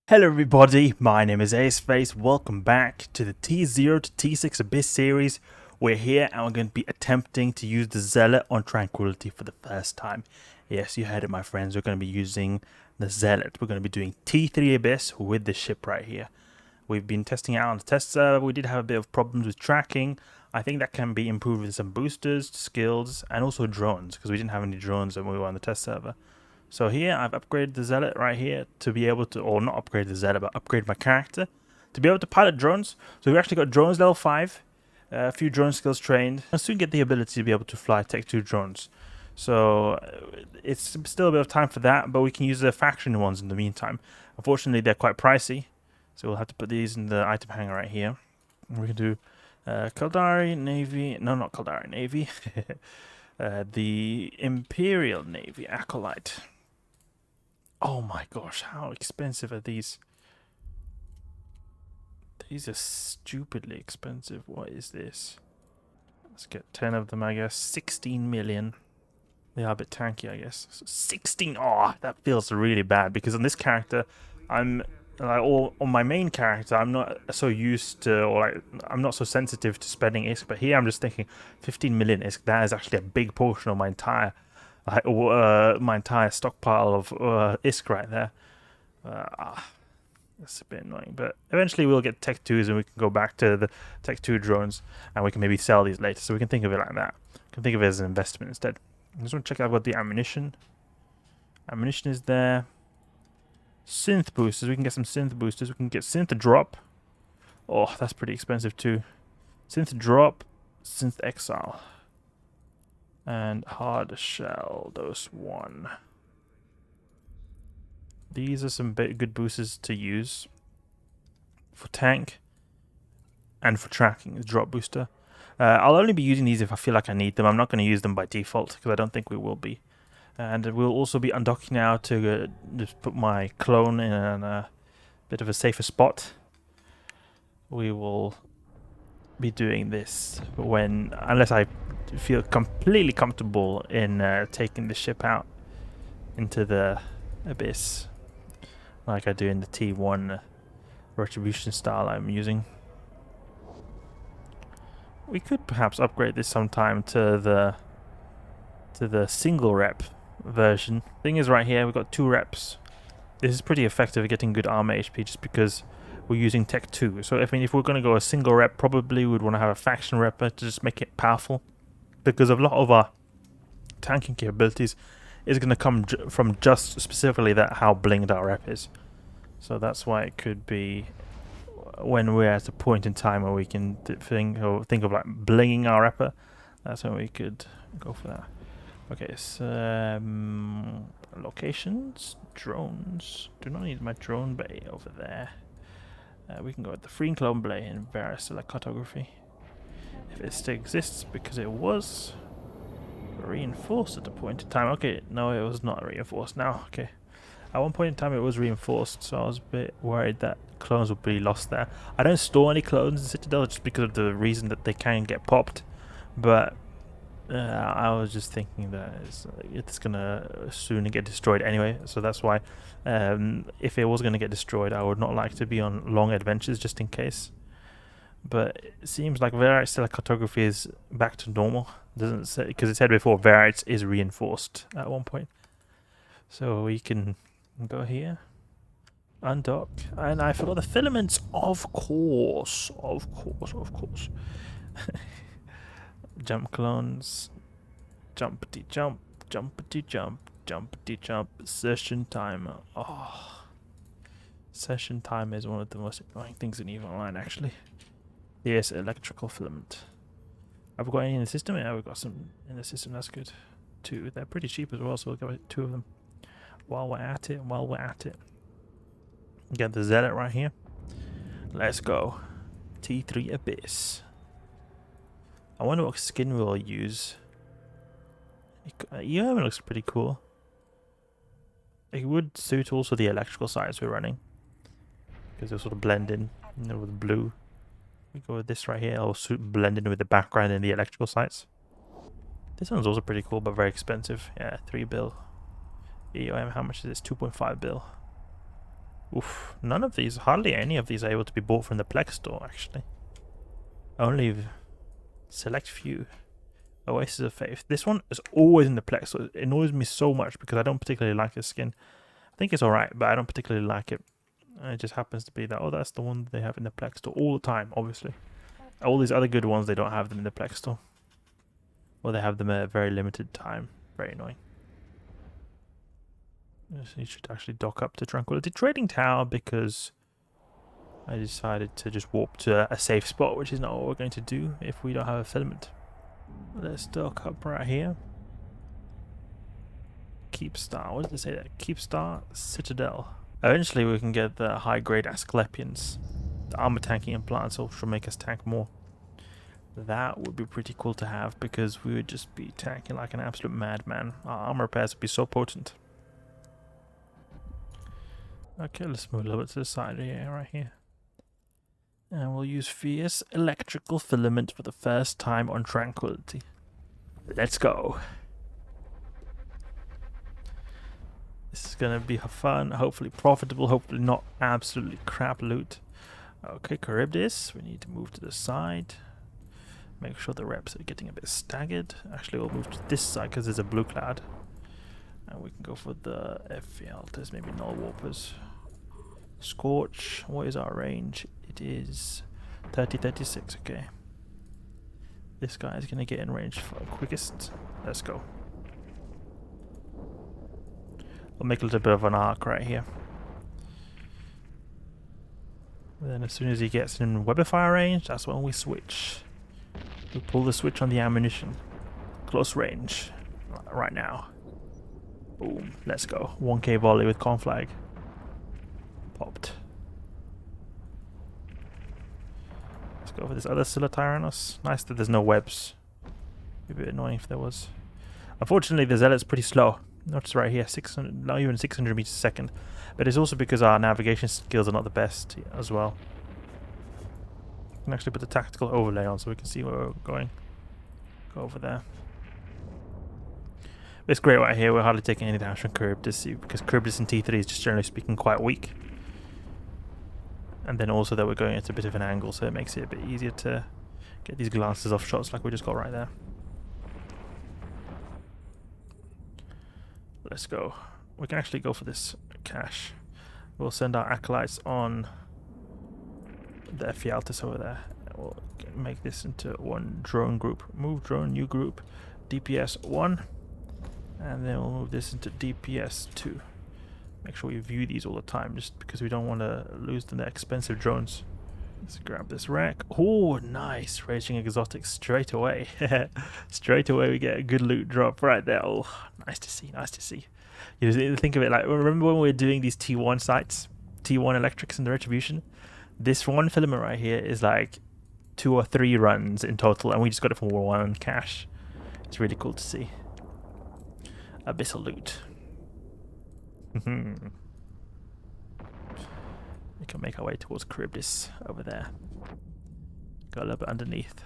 Hello everybody, my name is Aceface. Welcome back to the T0 to T6 Abyss series. We're here and we're going to be attempting to use the Zealot on Tranquility for the first time. Yes, you heard it my friends, we're going to be using the Zealot. We're going to be doing T3 Abyss with this ship right here. We've been testing it out on the test server. We did have a bit of problems with tracking. I think that can be improved with some boosters, skills, and also drones, because we didn't have any drones when we were on the test server. So here I've upgraded the Zealot right here to be able to, or not upgrade the Zealot, but upgrade my character to be able to pilot drones. So we've actually got drones level 5, a few drone skills trained, and soon get the ability to be able to fly Tech 2 drones. So it's still a bit of time for that, but we can use the faction ones in the meantime. Unfortunately, they're quite pricey, so we'll have to put these in the item hanger right here. And we can do Caldari Navy, no, not Caldari Navy, the Imperial Navy Acolyte. Oh my gosh, how expensive are these? These are stupidly expensive. What is this? Let's get 10 of them, I guess. 16 million. They are a bit tanky, I guess. So 16. Oh, that feels really bad because on this character, on my main character, I'm not so used to, or like, I'm not so sensitive to spending ISK. But here, I'm just thinking, 15 million ISK. That is actually a big portion of my entire stockpile of ISK right there. That's a bit annoying, but eventually we'll get Tech 2s and we can go back to the Tech 2 drones and we can maybe sell these later. So we can think of it like that. We can think of it as an investment instead. I just want to check out what the ammunition. Ammunition is there. Synth boosters. We can get some synth boosters. We can get synth drop. Oh, that's pretty expensive too. Synth drop, synth exile. And Hardshell, those one. These are some good boosters to use for tank and for tracking. Drop booster. I'll only be using these if I feel like I need them. I'm not going to use them by default because I don't think we will be. And we'll also be undocking now to just put my clone in a bit of a safer spot. We will be doing this unless I feel completely comfortable in taking the ship out into the abyss, like I do in the T1 retribution style I'm using. We could perhaps upgrade this sometime to the single rep version. Thing is, right here we've got 2 reps. This is pretty effective at getting good armor HP just because we're using Tech 2. So if we're going to go a single rep, probably we'd want to have a faction rep to just make it powerful, because a lot of our tanking capabilities is going to come from just specifically how blinged our rep is. So that's why it could be when we're at a point in time where we can think of like blinging our rep. That's when we could go for that. Okay, so locations, drones. Do not need my drone bay over there. We can go with the free clone bay in variocellular cartography, if it still exists, because it was reinforced at a point in time. Okay, no, it was not reinforced now. Okay, at one point in time it was reinforced, so I was a bit worried that clones would be lost there. I don't store any clones in Citadel just because of the reason that they can get popped, but I was just thinking that it's gonna soon get destroyed anyway, so that's why if it was gonna get destroyed, I would not like to be on long adventures just in case. But it seems like variocellular cartography is back to normal. Doesn't say, because it said before Varites is reinforced at one point. So we can go here, undock, and I forgot the filaments, of course. Jump clones, jumpity jump, jumpity jump, jumpity jump, session timer. Oh, session timer is one of the most annoying things in EVE Online, actually. Yes, electrical filament. Have we got any in the system? Yeah, we've got some in the system. That's good. 2. They're pretty cheap as well, so we'll go 2 of them. While we're at it. Get the Zealot right here. Let's go. T3 Abyss. I wonder what skin we'll use. Yeah, it looks pretty cool. It would suit also the electrical sides we're running, because they'll sort of blend in, with blue. We go with this right here. It'll blend in with the background and the electrical sites. This one's also pretty cool, but very expensive. Yeah, 3 bill. EOM, how much is this? 2.5 bill. Oof, none of these, hardly any of these are able to be bought from the Plex store, actually. Only select few. Oasis of Faith. This one is always in the Plex store. It annoys me so much because I don't particularly like this skin. I think it's alright, but I don't particularly like it. And it just happens to be that, oh, that's the one they have in the Plex store all the time, obviously. All these other good ones, they don't have them in the Plex store. Or they have them at a very limited time. Very annoying. So you should actually dock up to Tranquility Trading Tower because I decided to just warp to a safe spot, which is not what we're going to do if we don't have a filament. Let's dock up right here. Keepstar, what did they say there? Keepstar Citadel. Eventually we can get the high grade Asclepians. The armor tanking implants will make us tank more. That would be pretty cool to have because we would just be tanking like an absolute madman. Our armor repairs would be so potent. Okay, let's move a little bit to the side here, right here. And we'll use Fierce Electrical Filament for the first time on Tranquility. Let's go. This is going to be fun, hopefully profitable, hopefully not absolutely crap loot. Okay, Charybdis, we need to move to the side. Make sure the reps are getting a bit staggered. Actually, we'll move to this side because there's a blue cloud. And we can go for the Ephialtes, maybe null warpers. Scorch, what is our range? It is 30-36, okay. This guy is going to get in range for quickest. Let's go. We'll make a little bit of an arc right here. And then as soon as he gets in Webifier range, that's when we switch. We pull the switch on the ammunition. Close range. Right now. Boom. Let's go. 1k volley with Conflag. Popped. Let's go for this other Scylla Tyrannos. Nice that there's no webs. Be a bit annoying if there was. Unfortunately, the Zealot's pretty slow. Notice right here, 600, not even 600 meters a second. But it's also because our navigation skills are not the best as well. We can actually put the tactical overlay on so we can see where we're going. Go over there. But it's great right here. We're hardly taking any damage from Charybdis because Charybdis in T3 is just generally speaking quite weak. And then also that we're going at a bit of an angle, so it makes it a bit easier to get these glances off shots like we just got right there. Let's go. We can actually go for this cache. We'll send our Acolytes on the Ephialtes over there. We'll make this into one drone group. Move drone, new group, DPS 1. And then we'll move this into DPS 2. Make sure we view these all the time just because we don't want to lose the expensive drones. Let's grab this rack. Oh, nice. Raging Exotic straight away. Straight away we get a good loot drop right there. Oh, nice to see, nice to see. You know, think of it like, remember when we were doing these T1 sites? T1 electrics in the Retribution? This one filament right here is like 2 or 3 runs in total, and we just got it from one cache. It's really cool to see. Abyssal loot. We can make our way towards Charybdis over there. Go a little bit underneath.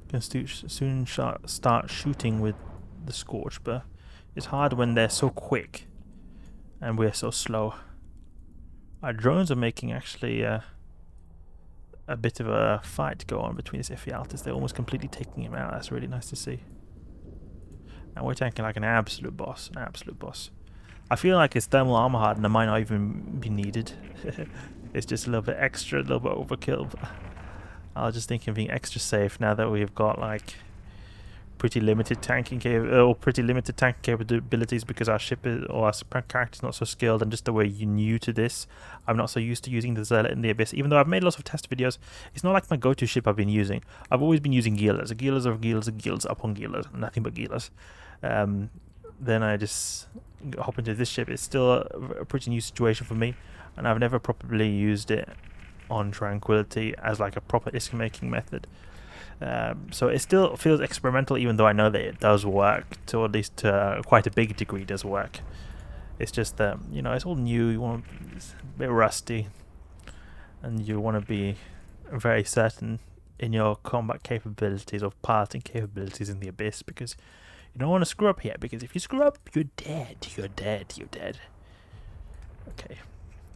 Can soon start shooting with the Scorch, but it's hard when they're so quick and we're so slow. Our drones are making actually a bit of a fight go on between this Ephialtes. They're almost completely taking him out. That's really nice to see. And we're tanking like an absolute boss, an absolute boss. I feel like his thermal armor hardener might not even be needed. It's just a little bit extra, a little bit overkill. But I was just thinking of being extra safe now that we've got like pretty limited tanking capabilities because our ship is, or our character is not so skilled, and just the way you're new to this, I'm not so used to using the Zealot in the Abyss. Even though I've made lots of test videos, it's not like my go-to ship I've been using. I've always been using Geelers. Geelers are Geelers, Geelers upon Geelers, nothing but Geelers. Then I just hop into this ship. It's still a pretty new situation for me, and I've never properly used it on Tranquility as like a proper ISK making method. So it still feels experimental, even though I know that it does work, to at least quite a big degree does work. It's just that, you know, it's all new, it's a bit rusty, and you want to be very certain in your combat capabilities or piloting capabilities in the Abyss, because you don't want to screw up here, because if you screw up, you're dead, you're dead, you're dead. Okay,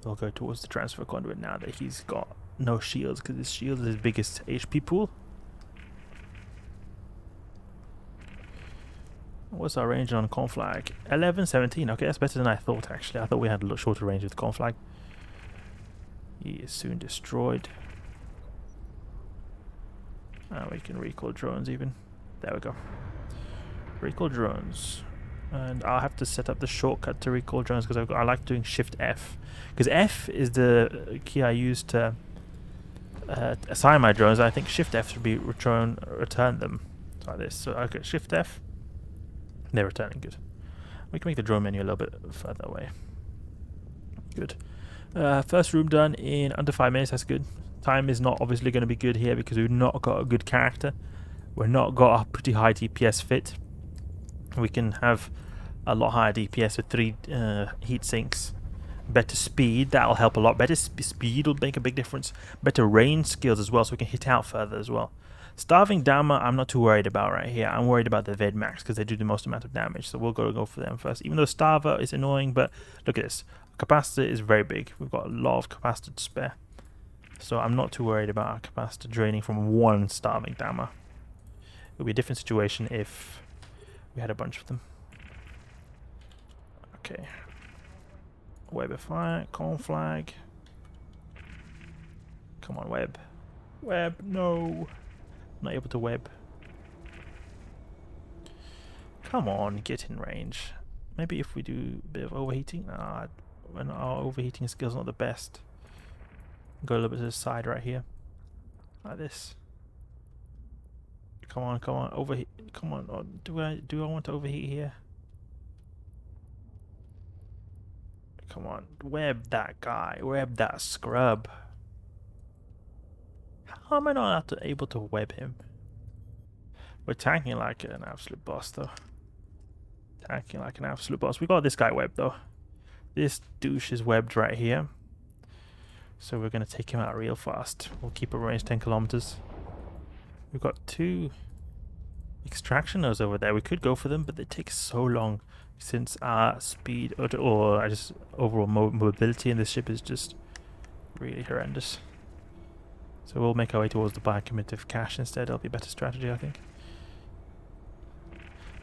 we'll go towards the transfer conduit now that he's got no shields, because his shield is his biggest HP pool. What's our range on Conflag? 11, 17. Okay, that's better than I thought, actually. I thought we had a lot shorter range with Conflag. He is soon destroyed. We can recall drones even. There we go. Recall drones. And I'll have to set up the shortcut to recall drones, because I like doing Shift F. Because F is the key I use to assign my drones. I think Shift F should be return them like this. So okay, Shift F. They're returning, good. We can make the drone menu a little bit further away. Good. First room done in under 5 minutes, that's good. Time is not obviously going to be good here because we've not got a good character. We've not got a pretty high DPS fit. We can have a lot higher DPS with 3 heat sinks. Better speed, that'll help a lot. Better speed will make a big difference. Better range skills as well, so we can hit out further as well. Starving Dama, I'm not too worried about right here. I'm worried about the Vedmax because they do the most amount of damage. So we'll go for them first. Even though Starver is annoying, but look at this. Capacitor is very big. We've got a lot of capacitor to spare. So I'm not too worried about our capacitor draining from 1 Starving Dama. It would be a different situation if we had a bunch of them. Okay. Webifier, Conflag. Come on, Web. Web, no. Not able to web. Come on, get in range. Maybe if we do a bit of overheating. When our overheating skill's not the best. Go a little bit to the side right here. Like this. Come on, overheat. Come on. Oh, do I want to overheat here? Come on, web that guy. Web that scrub. How am I not able to web him? We're tanking like an absolute boss, though. Tanking like an absolute boss. We got this guy webbed, though. This douche is webbed right here. So we're going to take him out real fast. We'll keep a range 10 kilometers. We've got 2 extraction nodes over there. We could go for them, but they take so long since our speed or just overall mobility in this ship is just really horrendous. So we'll make our way towards the biocommittive cache instead. That'll be a better strategy, I think.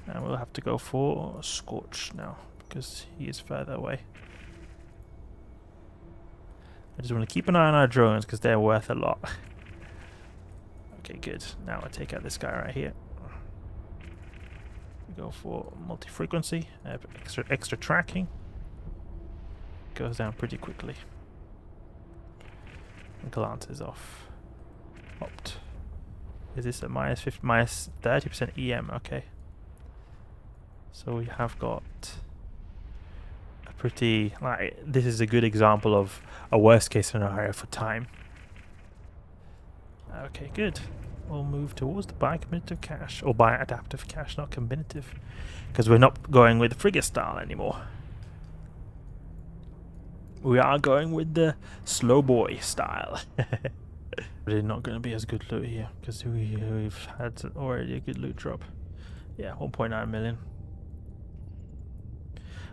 And we'll have to go for Scorch now, because he is further away. I just want to keep an eye on our drones, because they're worth a lot. Okay, good. Now I take out this guy right here. We go for multi-frequency, extra tracking. Goes down pretty quickly. And glance is off. Opt. Is this a minus 30% EM? Okay. So we have got a pretty, like, this is a good example of a worst case scenario for time. Okay, good. We'll move towards the bicombinative cache, or bi-adaptive cache, not combinative, because we're not going with the frigate style anymore. We are going with the slow boy style. Really not going to be as good loot here, because we've had already a good loot drop. Yeah, 1.9 million.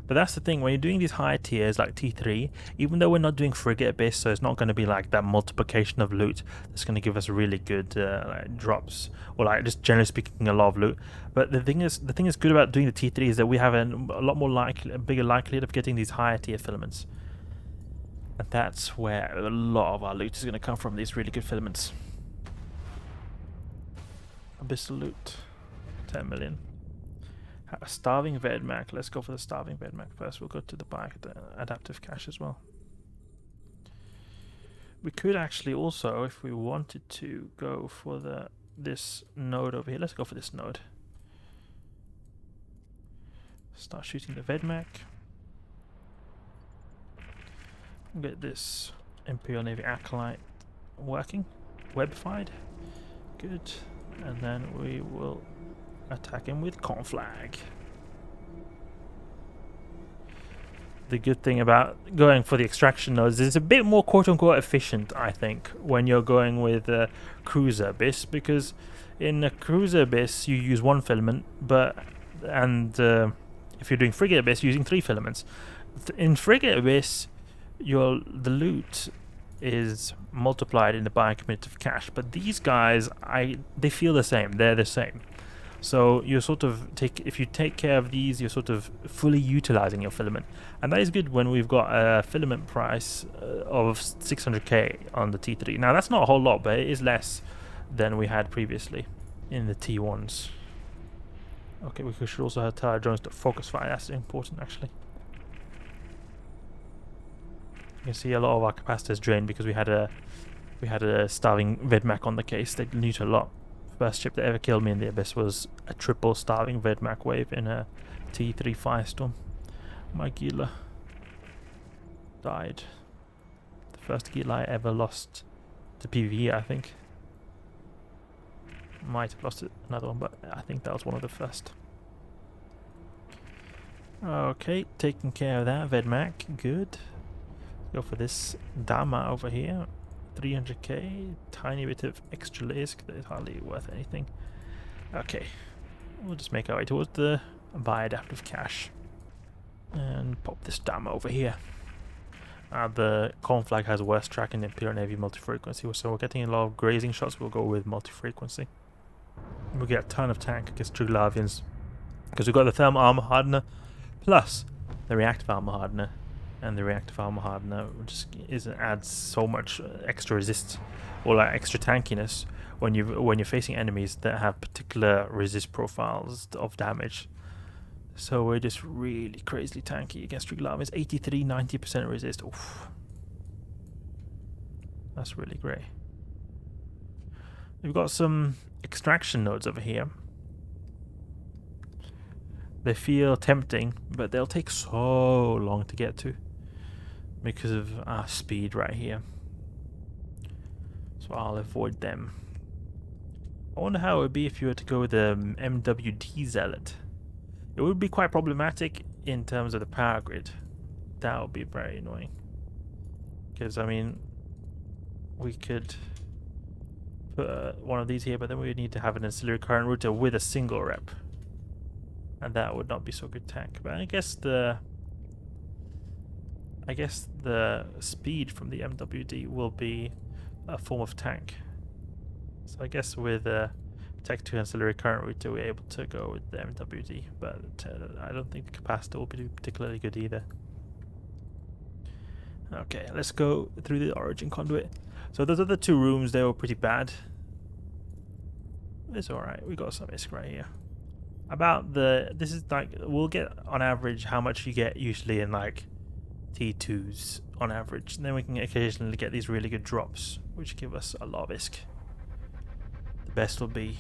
But that's the thing, when you're doing these higher tiers like T3, even though we're not doing Frigate Abyss, so it's not going to be like that multiplication of loot that's going to give us really good like drops, or like just generally speaking a lot of loot. But the thing is good about doing the T3 is that we have a lot more a bigger likelihood of getting these higher tier filaments. And that's where a lot of our loot is going to come from, these really good filaments. Abyssal loot, 10 million. A starving Vedmac. Let's go for the starving Vedmac first. We'll go to the adaptive cache as well. We could actually also, if we wanted to, go for this node over here. Let's go for this node. Start shooting the Vedmac. Get this Imperial Navy Acolyte working. Webified. Good. And then we will attack him with Conflag. The good thing about going for the extraction nodes is it's a bit more quote-unquote efficient, I think, when you're going with Cruiser Abyss, because in a Cruiser Abyss you use 1 filament, and if you're doing Frigate Abyss, you're using 3 filaments. In Frigate Abyss the loot is multiplied in the bioaccumulative cache, but these guys, they feel the same. They're the same. So you sort of if you take care of these, you're sort of fully utilizing your filament, and that is good when we've got a filament price of 600k on the T3. Now that's not a whole lot, but it is less than we had previously in the T1s. Okay, we should also tell our drones to focus fire. That's important, actually. You can see a lot of our capacitors drained because we had a starving Vedmak on the case. They neutered a lot. First ship that ever killed me in the Abyss was a triple starving Vedmak wave in a T3 Firestorm. My Gila died. The first Gila I ever lost to PvE, I think. Might have lost another one, but I think that was one of the first. Okay, taking care of that Vedmak, good. Go for this Dama over here. 300k, tiny bit of extra lisk that is hardly worth anything. Okay, we'll just make our way towards the bioadaptive cache and pop this Dama over here. The Conflag has worse tracking than Imperial Navy multi-frequency, so we're getting a lot of grazing shots. We'll go with multi-frequency. We'll get a ton of tank against Triglavians because we've got the thermal armor hardener plus the reactive armor hardener. And the reactive armor hardener just adds so much extra resist or like extra tankiness when you're facing enemies that have particular resist profiles of damage. So we're just really crazily tanky against Triglavians. 83-90% resist. Oof. That's really great. We've got some extraction nodes over here. They feel tempting, but they'll take so long to get to because of our speed right here. So I'll avoid them. I wonder how it would be if you were to go with the MWD Zealot. It would be quite problematic in terms of the power grid. That would be very annoying. Because, I mean, we could put one of these here, but then we would need to have an ancillary current router with a single rep. And that would not be so good tank. But I guess the speed from the MWD will be a form of tank. So I guess with Tech 2 ancillary current router we're able to go with the MWD, but I don't think the capacitor will be particularly good either. Okay, let's go through the origin conduit. So those other two rooms, they were pretty bad. It's alright, we got some ISK right here. This is like, we'll get on average how much you get usually in like T2s on average, and then we can occasionally get these really good drops which give us a lot of ISK. The best will be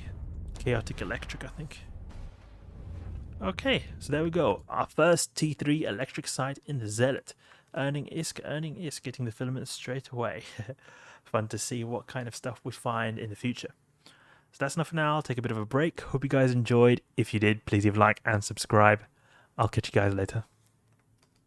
Chaotic Electric, I think. Okay, so there we go, our first T3 electric site in the Zealot. Earning ISK, getting the filament straight away. Fun to see what kind of stuff we find in the future. So that's enough for now. I'll take a bit of a break. Hope you guys enjoyed. If you did, please leave a like and subscribe. I'll catch you guys later.